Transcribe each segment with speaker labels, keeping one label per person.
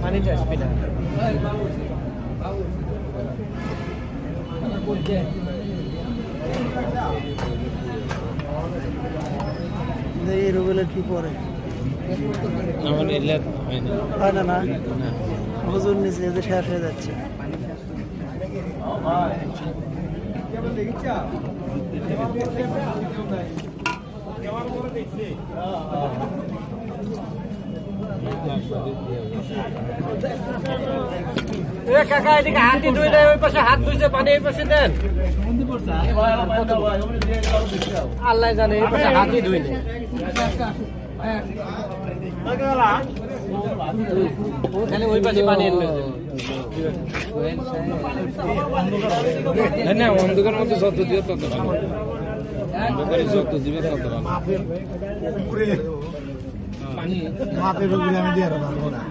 Speaker 1: পানিটা আসবে না এই রোগের কি পরে হয় না না ওজন নিচে যে শেষ হয়ে যাচ্ছে কাকা এদিকে হাতি ধুইলে ওই পাশে হাত ধুইছে পানি এই পাশে দেন আল্লাহ জানে এই পাশে হাতি ধুইলে খালি ওই পাশে পানি এনে না অন্ধকার মধ্যে যত দিও তত ভালো অন্ধকারে যত দিবে তত ভালো পানি মাপের উপরে আমি দিয়ে রাখবো না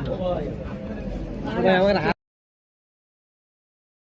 Speaker 1: আমার